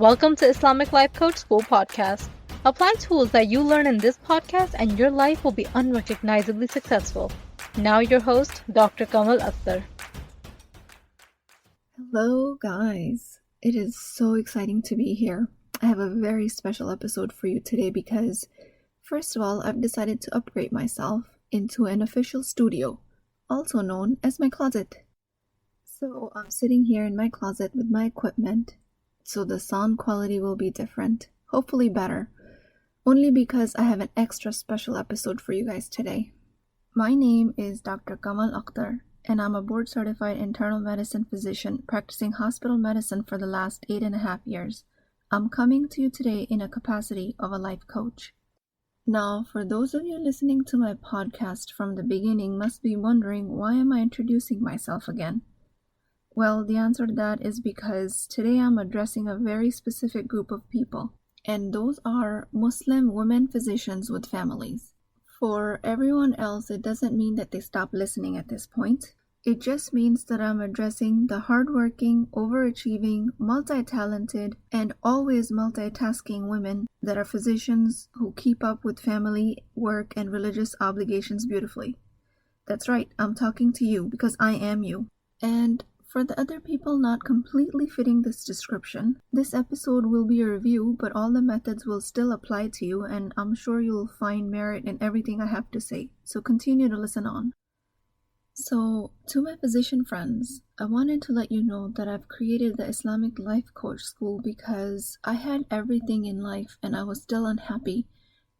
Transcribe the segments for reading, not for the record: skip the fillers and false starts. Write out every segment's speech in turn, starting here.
Welcome to Islamic Life Coach School Podcast. Apply tools that you learn in this podcast and your life will be unrecognizably successful. Now your host, Dr. Kamal Akhtar. Hello guys, it is so exciting to be here. I have a very special episode for you today because, first of all, I've decided to upgrade myself into an official studio, also known as my closet. So I'm sitting here in my closet with my equipment, so the sound quality will be different, hopefully better, only because I have an extra special episode for you guys today. My name is Dr. Kamal Akhtar, and I'm a board-certified internal medicine physician practicing hospital medicine for the last 8.5 years. I'm coming to you today in a capacity of a life coach. Now, for those of you listening to my podcast from the beginning must be wondering, why am I introducing myself again? Well, the answer to that is because today I'm addressing a very specific group of people, and those are Muslim women physicians with families. For everyone else, it doesn't mean that they stop listening at this point. It just means that I'm addressing the hardworking, overachieving, multi-talented, and always multitasking women that are physicians who keep up with family, work, and religious obligations beautifully. That's right, I'm talking to you because I am you. And for the other people not completely fitting this description, this episode will be a review, but all the methods will still apply to you, and I'm sure you'll find merit in everything I have to say. So continue to listen on. So, to my physician friends, I wanted to let you know that I've created the Islamic Life Coach School because I had everything in life and I was still unhappy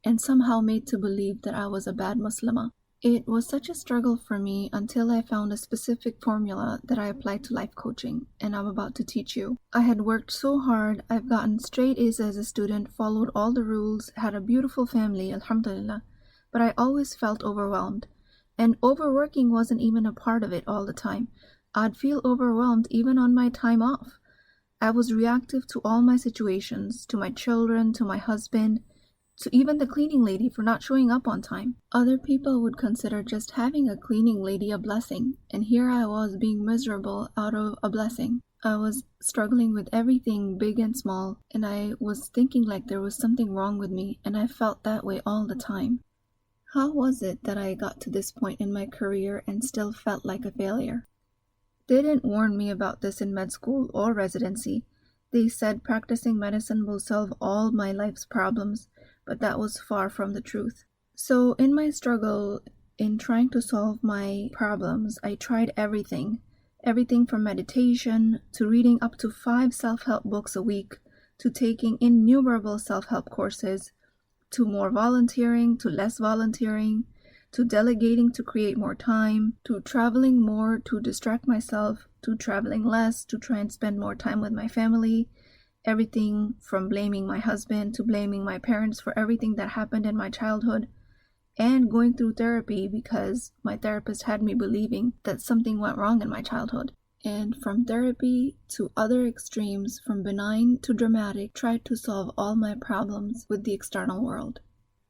and somehow made to believe that I was a bad Muslimah. It was such a struggle for me until I found a specific formula that I applied to life coaching, and I'm about to teach you. I had worked so hard, I've gotten straight A's as a student, followed all the rules, had a beautiful family, alhamdulillah, but I always felt overwhelmed. And overworking wasn't even a part of it all the time. I'd feel overwhelmed even on my time off. I was reactive to all my situations, to my children, to my husband, to even the cleaning lady for not showing up on time. Other people would consider just having a cleaning lady a blessing, and here I was being miserable out of a blessing. I was struggling with everything big and small, and I was thinking like there was something wrong with me, and I felt that way all the time. How was it that I got to this point in my career and still felt like a failure? They didn't warn me about this in med school or residency. They said practicing medicine will solve all my life's problems, but that was far from the truth. So in my struggle in trying to solve my problems, I tried everything from meditation to reading up to 5 self-help books a week, to taking innumerable self-help courses, to more volunteering, to less volunteering, to delegating to create more time, to traveling more to distract myself, to traveling less to try and spend more time with my family. Everything from blaming my husband to blaming my parents for everything that happened in my childhood, and going through therapy because my therapist had me believing that something went wrong in my childhood. And from therapy to other extremes, from benign to dramatic, tried to solve all my problems with the external world.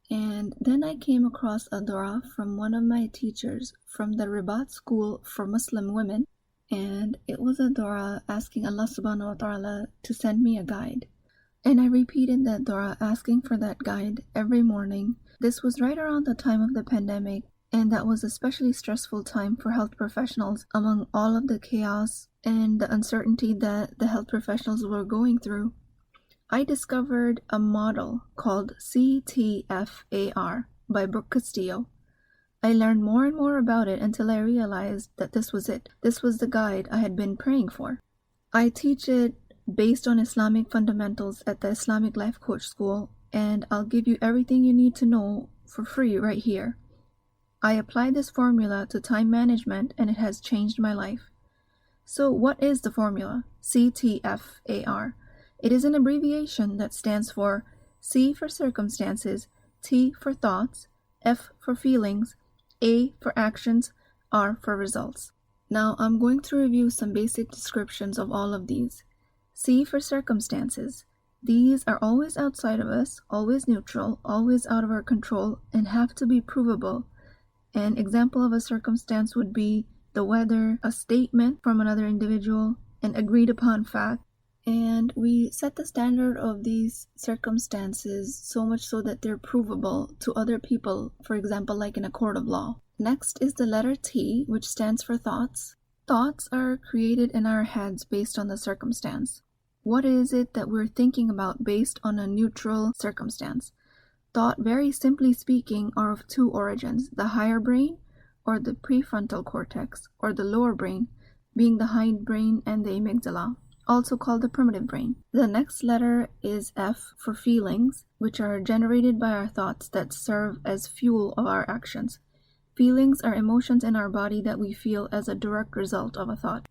And then I came across a dua from one of my teachers from the Ribat School for Muslim Women, and it was a dua asking Allah subhanahu wa ta'ala to send me a guide. And I repeated that dua asking for that guide every morning. This was right around the time of the pandemic, and that was especially stressful time for health professionals among all of the chaos and the uncertainty that the health professionals were going through. I discovered a model called CTFAR by Brooke Castillo. I learned more and more about it until I realized that this was it. This was the guide I had been praying for. I teach it based on Islamic fundamentals at the Islamic Life Coach School, and I'll give you everything you need to know for free right here. I applied this formula to time management and it has changed my life. So what is the formula? CTFAR. It is an abbreviation that stands for C for circumstances, T for thoughts, F for feelings, A for actions, R for results. Now I'm going to review some basic descriptions of all of these. C for circumstances. These are always outside of us, always neutral, always out of our control, and have to be provable. An example of a circumstance would be the weather, a statement from another individual, an agreed upon fact, And we set the standard of these circumstances so much so that they're provable to other people, for example, like in a court of law. Next is the letter T, which stands for thoughts. Thoughts are created in our heads based on the circumstance. What is it that we're thinking about based on a neutral circumstance? Thought, very simply speaking, are of two origins, the higher brain or the prefrontal cortex, or the lower brain, being the hindbrain and the amygdala, also called the primitive brain. The next letter is F for feelings, which are generated by our thoughts that serve as fuel of our actions. Feelings are emotions in our body that we feel as a direct result of a thought.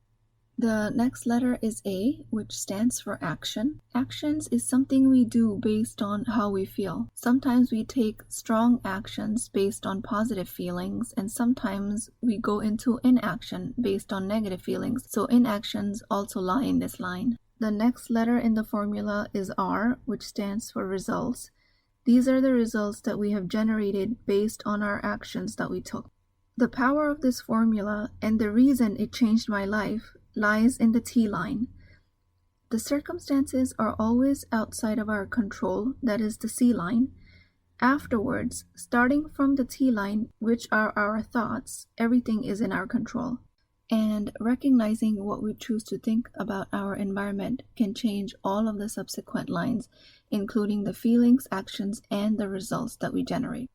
The next letter is A, which stands for action. Actions is something we do based on how we feel. Sometimes we take strong actions based on positive feelings, and sometimes we go into inaction based on negative feelings. So inactions also lie in this line. The next letter in the formula is R, which stands for results. These are the results that we have generated based on our actions that we took. The power of this formula and the reason it changed my life lies in the T line. The circumstances are always outside of our control, that is the C line. Afterwards, starting from the T line, which are our thoughts, everything is in our control. And recognizing what we choose to think about our environment can change all of the subsequent lines, including the feelings, actions, and the results that we generate.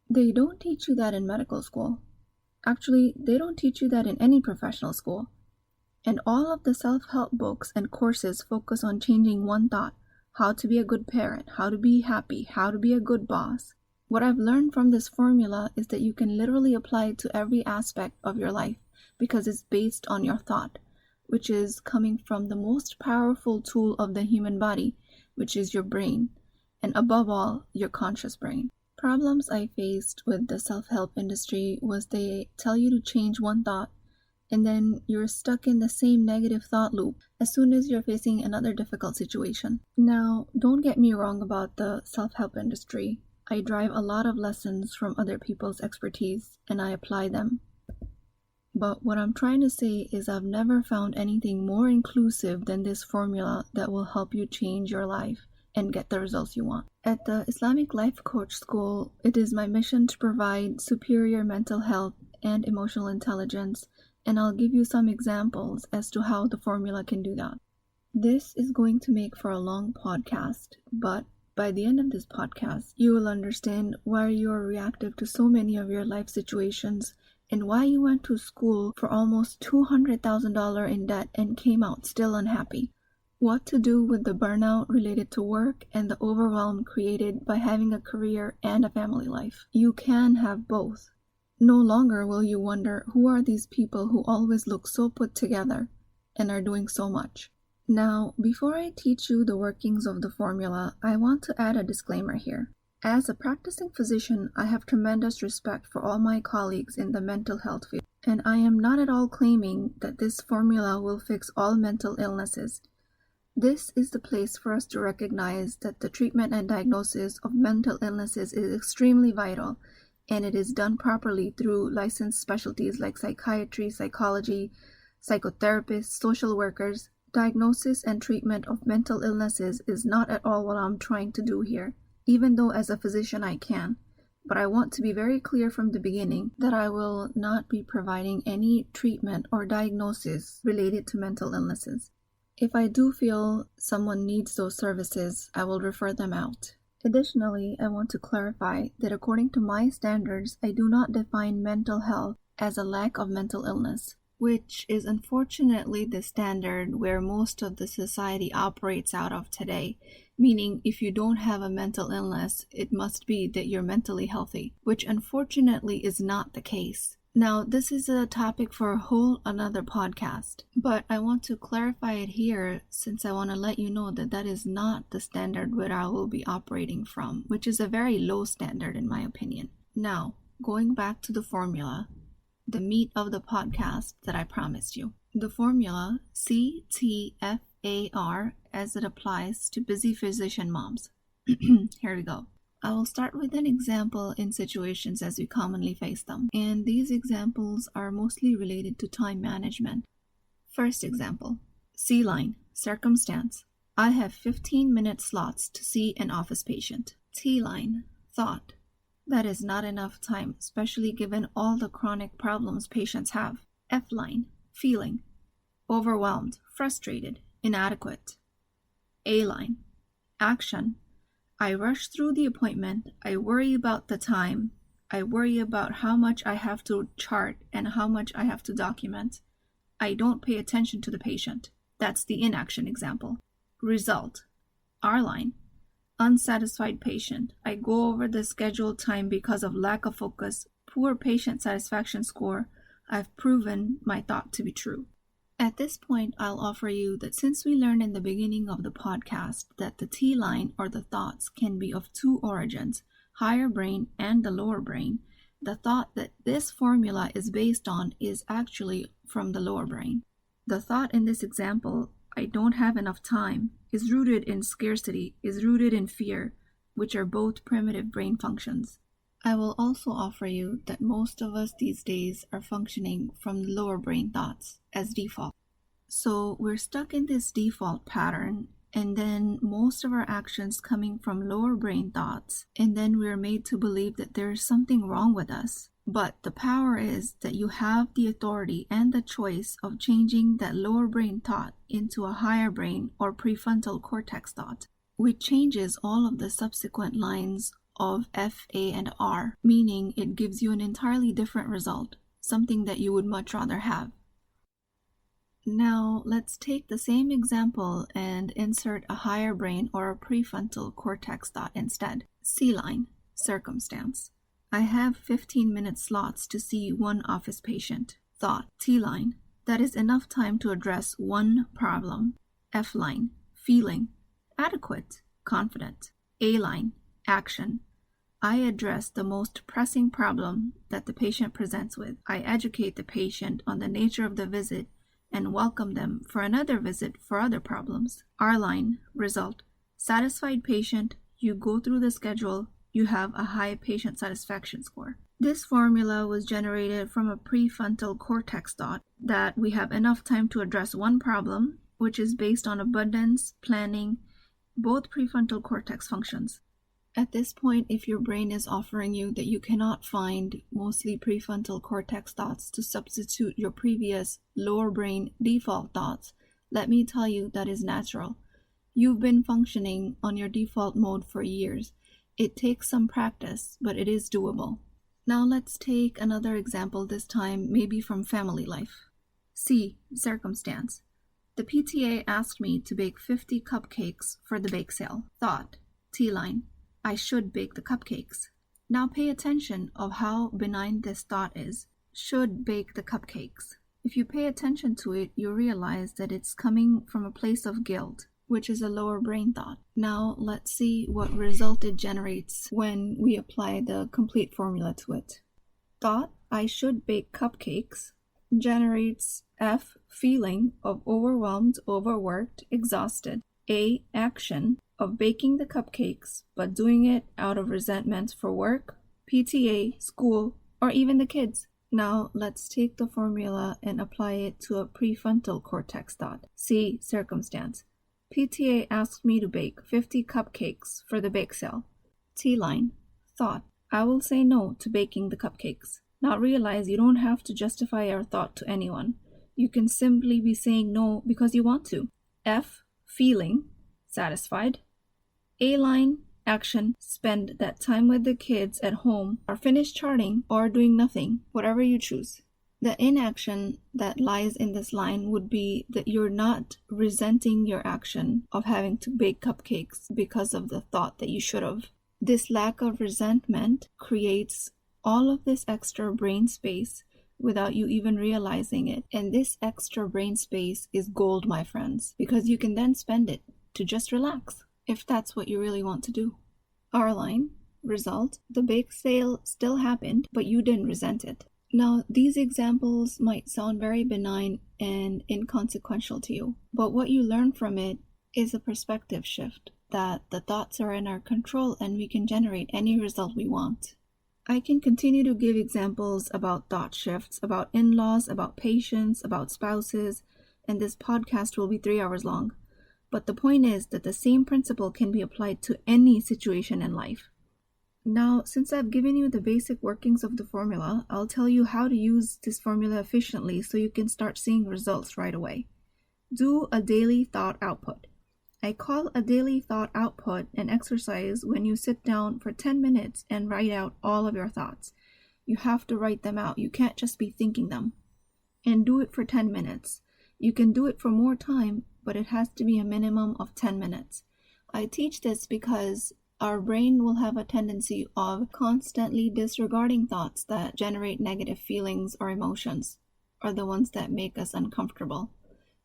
They don't teach you that in medical school. Actually, they don't teach you that in any professional school. And all of the self-help books and courses focus on changing one thought: how to be a good parent, how to be happy, how to be a good boss. What I've learned from this formula is that you can literally apply it to every aspect of your life because it's based on your thought, which is coming from the most powerful tool of the human body, which is your brain, and above all, your conscious brain. Problems I faced with the self-help industry was they tell you to change one thought, and then you're stuck in the same negative thought loop as soon as you're facing another difficult situation. Now, don't get me wrong about the self-help industry. I derive a lot of lessons from other people's expertise, and I apply them. But what I'm trying to say is I've never found anything more inclusive than this formula that will help you change your life and get the results you want. At the Islamic Life Coach School, it is my mission to provide superior mental health and emotional intelligence, and I'll give you some examples as to how the formula can do that. This is going to make for a long podcast, but by the end of this podcast, you will understand why you are reactive to so many of your life situations and why you went to school for almost $200,000 in debt and came out still unhappy. What to do with the burnout related to work and the overwhelm created by having a career and a family life. You can have both. No longer will you wonder who are these people who always look so put together and are doing so much. Now, before I teach you the workings of the formula, I want to add a disclaimer here. As a practicing physician, I have tremendous respect for all my colleagues in the mental health field, and I am not at all claiming that this formula will fix all mental illnesses. This is the place for us to recognize that the treatment and diagnosis of mental illnesses is extremely vital, and it is done properly through licensed specialties like psychiatry, psychology, psychotherapists, social workers. Diagnosis and treatment of mental illnesses is not at all what I'm trying to do here, even though as a physician I can. But I want to be very clear from the beginning that I will not be providing any treatment or diagnosis related to mental illnesses. If I do feel someone needs those services, I will refer them out. Additionally, I want to clarify that according to my standards, I do not define mental health as a lack of mental illness, which is unfortunately the standard where most of the society operates out of today, meaning if you don't have a mental illness, it must be that you're mentally healthy, which unfortunately is not the case. Now, this is a topic for a whole another podcast, but I want to clarify it here since I want to let you know that that is not the standard where I will be operating from, which is a very low standard in my opinion. Now, going back to the formula, the meat of the podcast that I promised you. The formula, CTFAR, as it applies to busy physician moms. Here we go. I will start with an example in situations as we commonly face them, and these examples are mostly related to time management. First example, C line. circumstance. I have 15-minute slots to see an office patient. T-line, thought. That is not enough time, especially given all the chronic problems patients have. F-line, feeling. Overwhelmed, frustrated, inadequate. A-line, action. I rush through the appointment. I worry about the time. I worry about how much I have to chart and how much I have to document. I don't pay attention to the patient. That's the inaction example. Result. R-line. Unsatisfied patient. I go over the scheduled time because of lack of focus. Poor patient satisfaction score. I've proven my thought to be true. At this point, I'll offer you that since we learned in the beginning of the podcast that the T-line or the thoughts can be of two origins, higher brain and the lower brain, the thought that this formula is based on is actually from the lower brain. The thought in this example, I don't have enough time, is rooted in scarcity, is rooted in fear, which are both primitive brain functions. I will also offer you that most of us these days are functioning from the lower brain thoughts as default. So we're stuck in this default pattern, and then most of our actions coming from lower brain thoughts, and then we're made to believe that there is something wrong with us. But the power is that you have the authority and the choice of changing that lower brain thought into a higher brain or prefrontal cortex thought, which changes all of the subsequent lines of F, A, and R, meaning it gives you an entirely different result, something that you would much rather have. Now, let's take the same example and insert a higher brain or a prefrontal cortex thought instead. C-line, circumstance. I have 15-minute slots to see one office patient. Thought. T-line. That is enough time to address one problem. F-line. Feeling. Adequate. Confident. A-line. Action. I address the most pressing problem that the patient presents with. I educate the patient on the nature of the visit and welcome them for another visit for other problems. R-line. Result. Satisfied patient. You go through the schedule. You have a high patient satisfaction score. This formula was generated from a prefrontal cortex thought that we have enough time to address one problem, which is based on abundance, planning, both prefrontal cortex functions. At this point, if your brain is offering you that you cannot find mostly prefrontal cortex thoughts to substitute your previous lower brain default thoughts, let me tell you that is natural. You've been functioning on your default mode for years. It takes some practice, but it is doable. Now let's take another example, this time maybe from family life. C. Circumstance. The PTA asked me to bake 50 cupcakes for the bake sale. Thought. T-line. I should bake the cupcakes. Now pay attention of how benign this thought is. Should bake the cupcakes. If you pay attention to it, you realize that it's coming from a place of guilt, which is a lower brain thought. Now let's see what result it generates when we apply the complete formula to it. Thought, I should bake cupcakes, generates F, feeling of overwhelmed, overworked, exhausted. A, action of baking the cupcakes, but doing it out of resentment for work, PTA, school, or even the kids. Now let's take the formula and apply it to a prefrontal cortex thought. C, circumstance. PTA asked me to bake 50 cupcakes for the bake sale. T-line. Thought. I will say no to baking the cupcakes. Now realize you don't have to justify your thought to anyone. You can simply be saying no because you want to. F. Feeling. Satisfied. A-line. Action. Spend that time with the kids at home or finish charting or doing nothing, whatever you choose. The inaction that lies in this line would be that you're not resenting your action of having to bake cupcakes because of the thought that you should have. This lack of resentment creates all of this extra brain space without you even realizing it. And this extra brain space is gold, my friends, because you can then spend it to just relax if that's what you really want to do. R-line. Result. The bake sale still happened, but you didn't resent it. Now, these examples might sound very benign and inconsequential to you, but what you learn from it is a perspective shift, that the thoughts are in our control and we can generate any result we want. I can continue to give examples about thought shifts, about in-laws, about patients, about spouses, and this podcast will be 3 hours long. But the point is that the same principle can be applied to any situation in life. Now, since I've given you the basic workings of the formula, I'll tell you how to use this formula efficiently so you can start seeing results right away. Do a daily thought output. I call a daily thought output an exercise when you sit down for 10 minutes and write out all of your thoughts. You have to write them out. You can't just be thinking them. And do it for 10 minutes. You can do it for more time, but it has to be a minimum of 10 minutes. I teach this because our brain will have a tendency of constantly disregarding thoughts that generate negative feelings or emotions, or the ones that make us uncomfortable.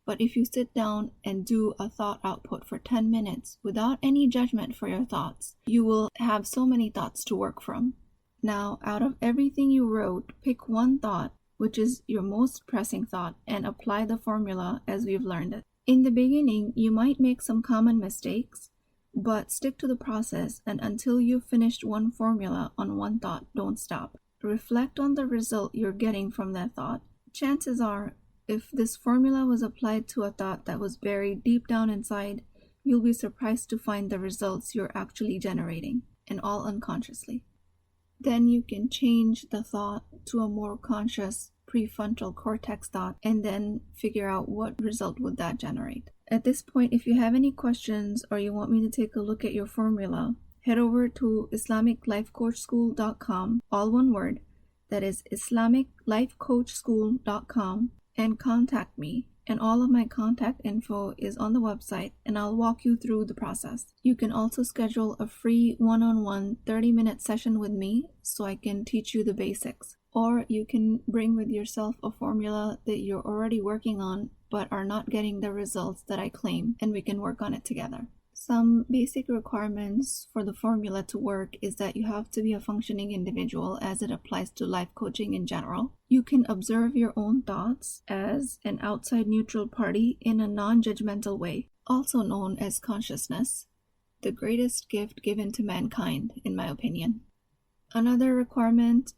But if you sit down and do a thought output for 10 minutes without any judgment for your thoughts, you will have so many thoughts to work from. Now, out of everything you wrote, pick one thought, which is your most pressing thought, and apply the formula as we've learned it. In the beginning, you might make some common mistakes, but stick to the process, and until you've finished one formula on one thought, don't stop. Reflect on the result you're getting from that thought. Chances are, if this formula was applied to a thought that was buried deep down inside, you'll be surprised to find the results you're actually generating, and all unconsciously. Then you can change the thought to a more conscious prefrontal cortex thought and then figure out what result would that generate. At this point, if you have any questions or you want me to take a look at your formula, head over to IslamicLifeCoachSchool.com, all one word, that is IslamicLifeCoachSchool.com, and contact me. And all of my contact info is on the website, and I'll walk you through the process. You can also schedule a free one-on-one 30-minute session with me so I can teach you the basics. Or you can bring with yourself a formula that you're already working on but are not getting the results that I claim, and we can work on it together. Some basic requirements for the formula to work is that you have to be a functioning individual as it applies to life coaching in general. You can observe your own thoughts as an outside neutral party in a non-judgmental way, also known as consciousness, the greatest gift given to mankind, in my opinion. Another requirement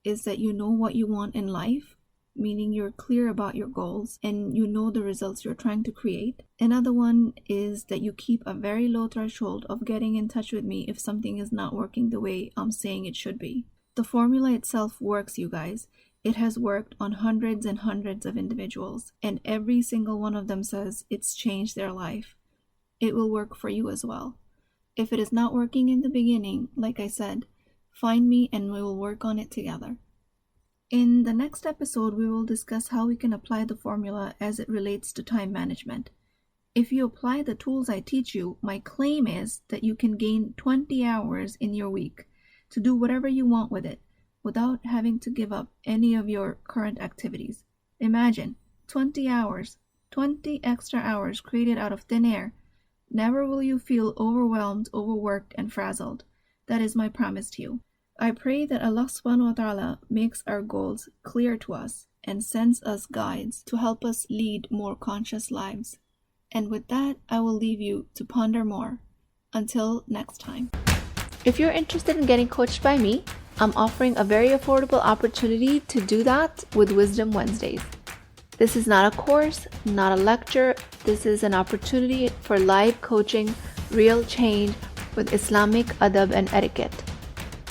is that you know what you want in life, meaning you're clear about your goals and you know the results you're trying to create. Another one is that you keep a very low threshold of getting in touch with me if something is not working the way I'm saying it should be. The formula itself works, you guys. It has worked on hundreds and hundreds of individuals, and every single one of them says it's changed their life. It will work for you as well. If it is not working in the beginning, like I said, find me and we will work on it together. In the next episode, we will discuss how we can apply the formula as it relates to time management. If you apply the tools I teach you, my claim is that you can gain 20 hours in your week to do whatever you want with it without having to give up any of your current activities. Imagine 20 hours, 20 extra hours created out of thin air. Never will you feel overwhelmed, overworked, and frazzled. That is my promise to you. I pray that Allah subhanahu wa ta'ala makes our goals clear to us and sends us guides to help us lead more conscious lives. And with that, I will leave you to ponder more. Until next time. If you're interested in getting coached by me, I'm offering a very affordable opportunity to do that with Wisdom Wednesdays. This is not a course, not a lecture. This is an opportunity for live coaching, real change with Islamic adab and etiquette.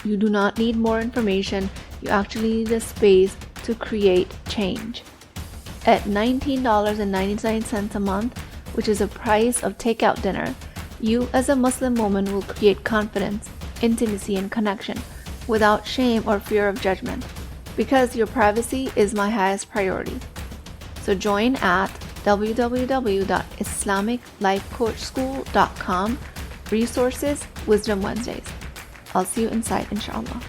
You do not need more information. You actually need a space to create change. At $19.99 a month, which is the price of takeout dinner, you as a Muslim woman will create confidence, intimacy, and connection without shame or fear of judgment, because your privacy is my highest priority. So join at www.islamiclifecoachschool.com, resources, Wisdom Wednesdays. I'll see you inside, inshallah.